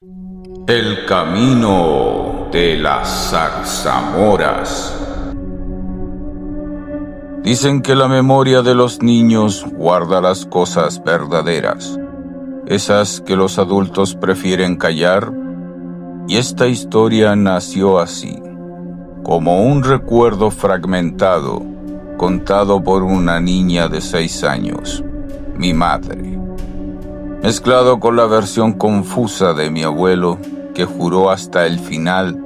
El camino de las zarzamoras. Dicen que la memoria de los niños guarda las cosas verdaderas, esas que los adultos prefieren callar, y esta historia nació así, como un recuerdo fragmentado, contado por una niña de 6 años, mi madre, mezclado con la versión confusa de mi abuelo, que juró hasta el final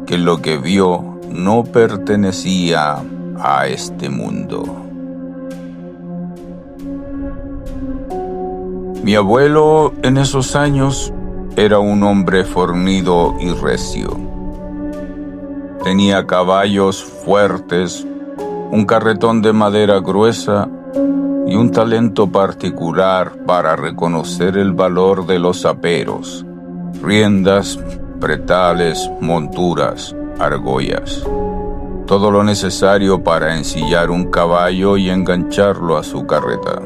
que lo que vio no pertenecía a este mundo. Mi abuelo en esos años era un hombre fornido y recio. Tenía caballos fuertes, un carretón de madera gruesa y un talento particular para reconocer el valor de los aperos, riendas, pretales, monturas, argollas. Todo lo necesario para ensillar un caballo y engancharlo a su carreta.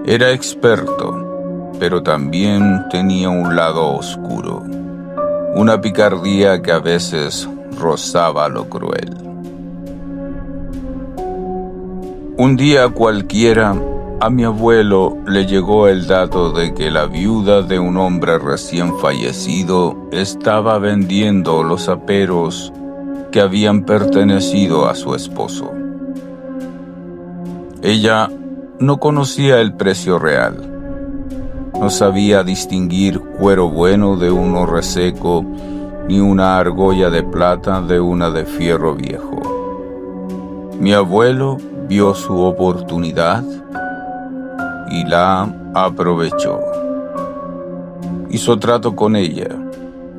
Era experto, pero también tenía un lado oscuro, una picardía que a veces rozaba lo cruel. Un día cualquiera, a mi abuelo le llegó el dato de que la viuda de un hombre recién fallecido estaba vendiendo los aperos que habían pertenecido a su esposo. Ella no conocía el precio real, no sabía distinguir cuero bueno de uno reseco, ni una argolla de plata de una de fierro viejo. Mi abuelo vio su oportunidad y la aprovechó. Hizo trato con ella,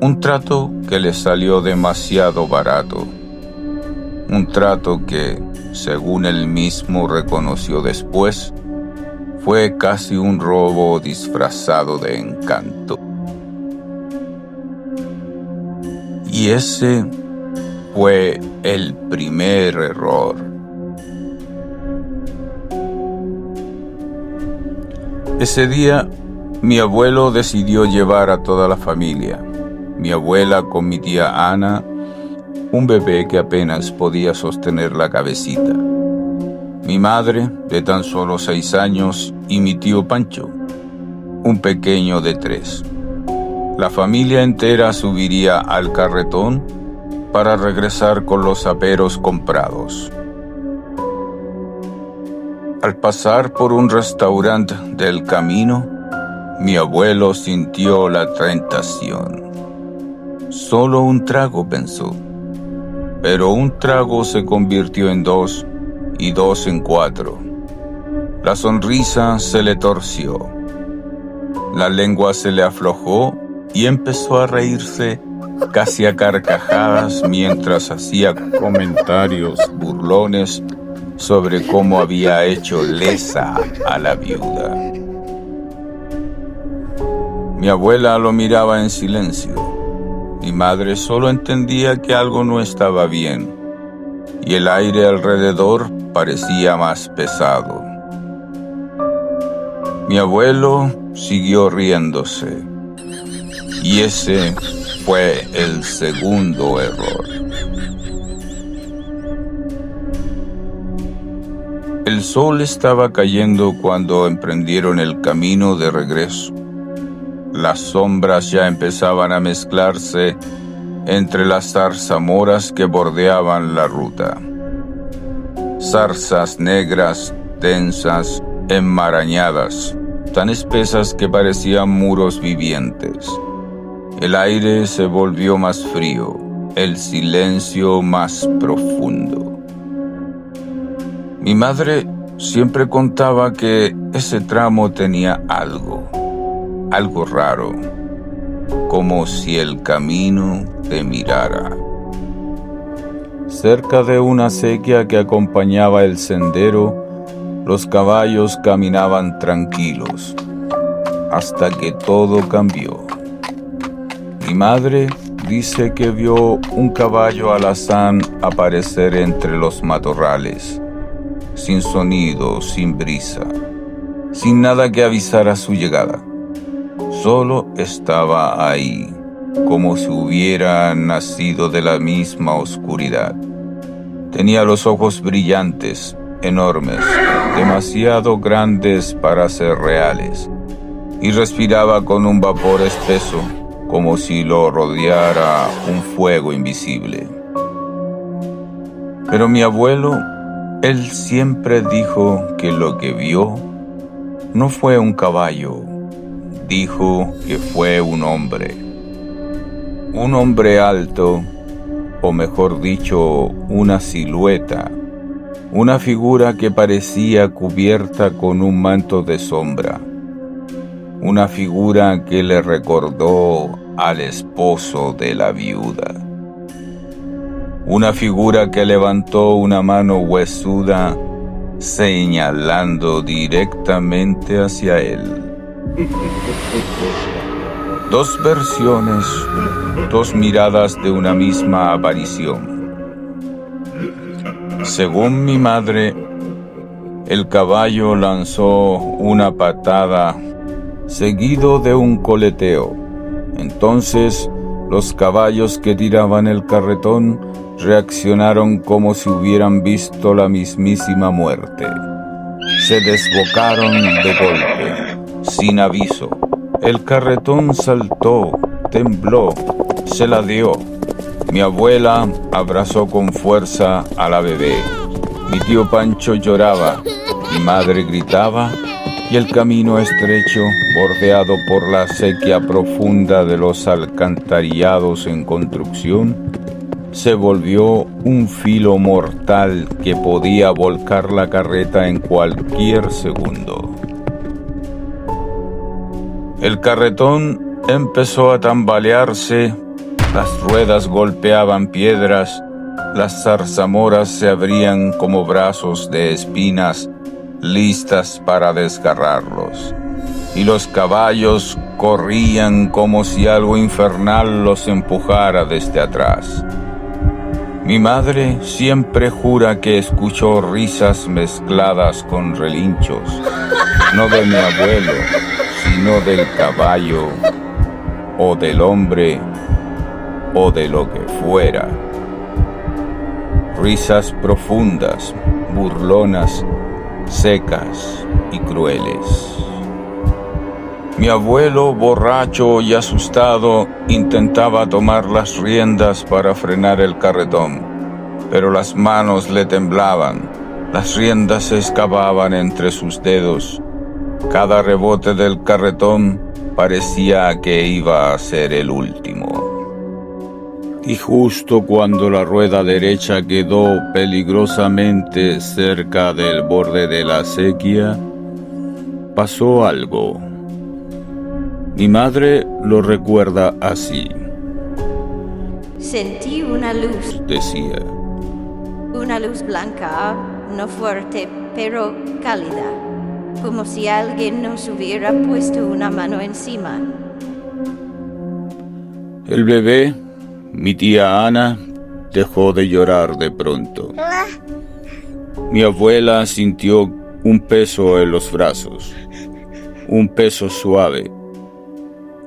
un trato que le salió demasiado barato, un trato que, según él mismo reconoció después, fue casi un robo disfrazado de encanto. Y ese fue el primer error. Ese día, mi abuelo decidió llevar a toda la familia. Mi abuela con mi tía Ana, un bebé que apenas podía sostener la cabecita. Mi madre, de tan solo 6 años, y mi tío Pancho, un pequeño de 3. La familia entera subiría al carretón para regresar con los aperos comprados. Al pasar por un restaurante del camino, mi abuelo sintió la tentación. Solo un trago, pensó, pero un trago se convirtió en 2 y 2 en 4. La sonrisa se le torció, la lengua se le aflojó y empezó a reírse casi a carcajadas mientras hacía comentarios burlones sobre cómo había hecho lesa a la viuda. Mi abuela lo miraba en silencio. Mi madre solo entendía que algo no estaba bien, y el aire alrededor parecía más pesado. Mi abuelo siguió riéndose, y ese fue el segundo error. El sol estaba cayendo cuando emprendieron el camino de regreso. Las sombras ya empezaban a mezclarse entre las zarzamoras que bordeaban la ruta. Zarzas negras, densas, enmarañadas, tan espesas que parecían muros vivientes. El aire se volvió más frío, el silencio más profundo. Mi madre siempre contaba que ese tramo tenía algo raro, como si el camino te mirara. Cerca de una acequia que acompañaba el sendero, los caballos caminaban tranquilos, hasta que todo cambió. Mi madre dice que vio un caballo alazán aparecer entre los matorrales, sin sonido, sin brisa, sin nada que avisara su llegada. solo estaba ahí, como si hubiera nacido de la misma oscuridad. Tenía los ojos brillantes, enormes, demasiado grandes para ser reales, y respiraba con un vapor espeso, como si lo rodeara un fuego invisible. Pero mi abuelo, él siempre dijo que lo que vio no fue un caballo, dijo que fue un hombre. Un hombre alto, o mejor dicho, una silueta, una figura que parecía cubierta con un manto de sombra, una figura que le recordó al esposo de la viuda, una figura que levantó una mano huesuda señalando directamente hacia él. Dos versiones, dos miradas de una misma aparición. Según mi madre, el caballo lanzó una patada seguido de un coleteo. Entonces, los caballos que tiraban el carretón reaccionaron como si hubieran visto la mismísima muerte. Se desbocaron de golpe, sin aviso. El carretón saltó, tembló, se ladeó. Mi abuela abrazó con fuerza a la bebé. Mi tío Pancho lloraba, mi madre gritaba, y el camino estrecho, bordeado por la sequía profunda de los alcantarillados en construcción, se volvió un filo mortal que podía volcar la carreta en cualquier segundo. El carretón empezó a tambalearse, las ruedas golpeaban piedras, las zarzamoras se abrían como brazos de espinas listas para desgarrarlos, y los caballos corrían como si algo infernal los empujara desde atrás. Mi madre siempre jura que escuchó risas mezcladas con relinchos, no de mi abuelo, sino del caballo, o del hombre, o de lo que fuera. Risas profundas, burlonas, secas y crueles. Mi abuelo, borracho y asustado, intentaba tomar las riendas para frenar el carretón, pero las manos le temblaban, las riendas se escapaban entre sus dedos. Cada rebote del carretón parecía que iba a ser el último. Y justo cuando la rueda derecha quedó peligrosamente cerca del borde de la acequia, pasó algo. Mi madre lo recuerda así. Sentí una luz, Decía. una luz blanca, no fuerte, pero cálida, como si alguien nos hubiera puesto una mano encima. El bebé, mi tía Ana, dejó de llorar de pronto. Mi abuela sintió un peso en los brazos, un peso suave,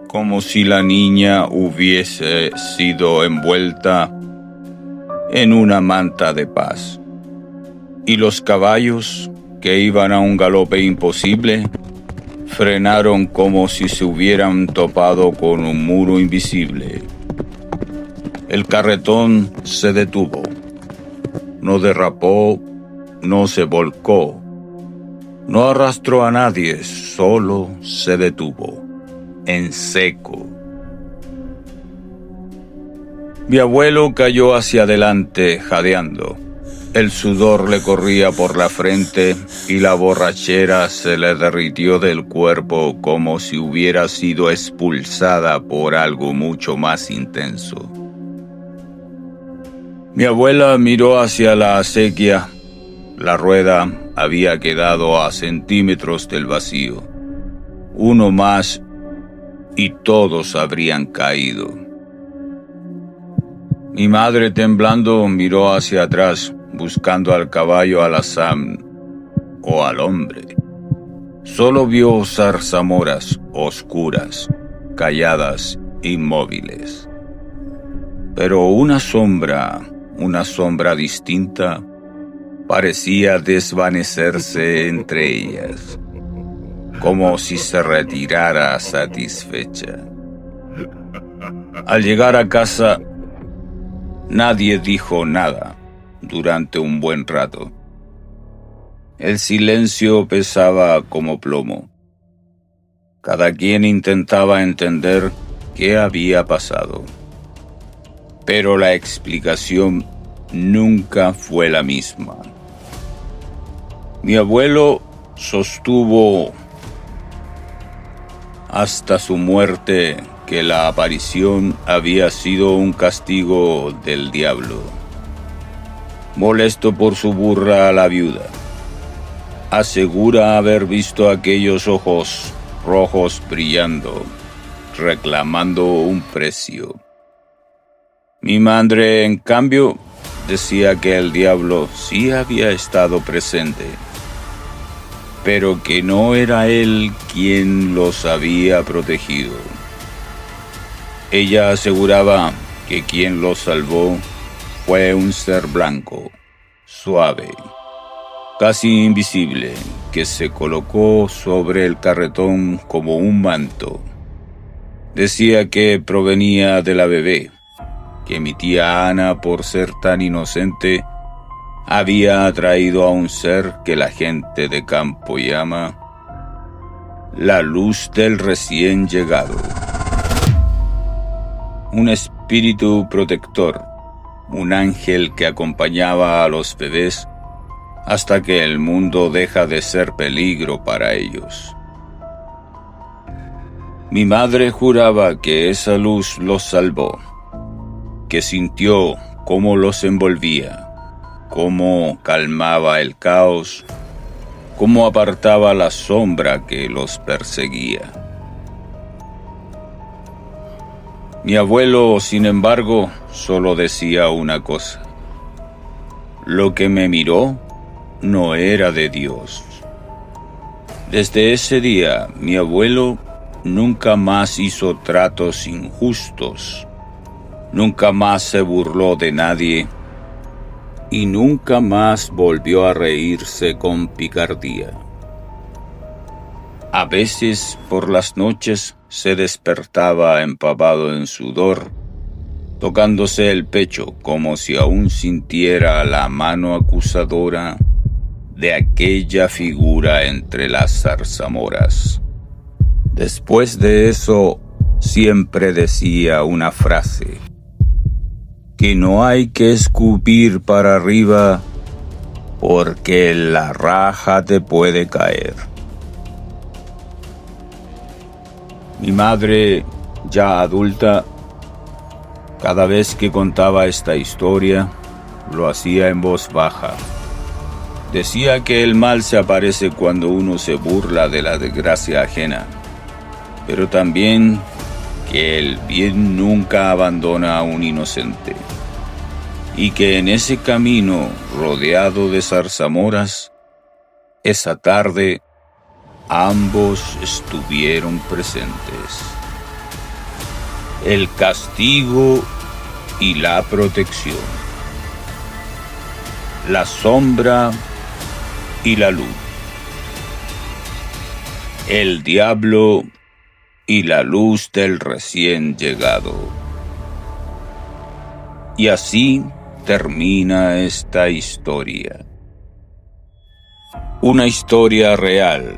como si la niña hubiese sido envuelta en una manta de paz. Y los caballos, que iban a un galope imposible, frenaron como si se hubieran topado con un muro invisible. El carretón se detuvo. No derrapó, no se volcó, no arrastró a nadie, solo se detuvo, en seco. Mi abuelo cayó hacia adelante, jadeando. El sudor le corría por la frente y la borrachera se le derritió del cuerpo como si hubiera sido expulsada por algo mucho más intenso. Mi abuela miró hacia la acequia. La rueda había quedado a centímetros del vacío. Uno más y todos habrían caído. Mi madre, temblando, miró hacia atrás, buscando al caballo alazán o al hombre. Solo vio zarzamoras oscuras, calladas, inmóviles. Pero una sombra distinta, parecía desvanecerse entre ellas, como si se retirara satisfecha. Al llegar a casa, nadie dijo nada durante un buen rato. El silencio pesaba como plomo. Cada quien intentaba entender qué había pasado. Pero la explicación nunca fue la misma. Mi abuelo sostuvo hasta su muerte que la aparición había sido un castigo del diablo. Molesto por su burla a la viuda, asegura haber visto aquellos ojos rojos brillando, reclamando un precio. Mi madre, en cambio, decía que el diablo sí había estado presente, pero que no era él quien los había protegido. Ella aseguraba que quien los salvó fue un ser blanco, suave, casi invisible, que se colocó sobre el carretón como un manto. Decía que provenía de la bebé, que mi tía Ana, por ser tan inocente, había atraído a un ser que la gente de campo llama la luz del recién llegado. Un espíritu protector, un ángel que acompañaba a los bebés hasta que el mundo deja de ser peligro para ellos. Mi madre juraba que esa luz los salvó, que sintió cómo los envolvía, cómo calmaba el caos, cómo apartaba la sombra que los perseguía. Mi abuelo, sin embargo, solo decía una cosa: lo que me miró no era de Dios. Desde ese día, mi abuelo nunca más hizo tratos injustos, nunca más se burló de nadie y nunca más volvió a reírse con picardía. A veces, por las noches, se despertaba empapado en sudor, tocándose el pecho como si aún sintiera la mano acusadora de aquella figura entre las zarzamoras. Después de eso, siempre decía una frase: que no hay que escupir para arriba porque la raja te puede caer. Mi madre, ya adulta, cada vez que contaba esta historia, lo hacía en voz baja. Decía que el mal se aparece cuando uno se burla de la desgracia ajena, pero también que el bien nunca abandona a un inocente, y que en ese camino rodeado de zarzamoras, esa tarde ambos estuvieron presentes: el castigo y la protección, la sombra y la luz, el diablo y la luz del recién llegado. Y así termina esta historia. Una historia real,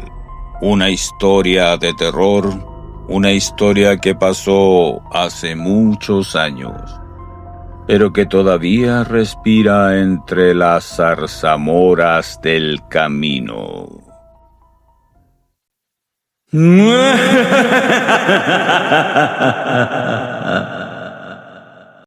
una historia de terror, una historia que pasó hace muchos años, pero que todavía respira entre las zarzamoras del camino.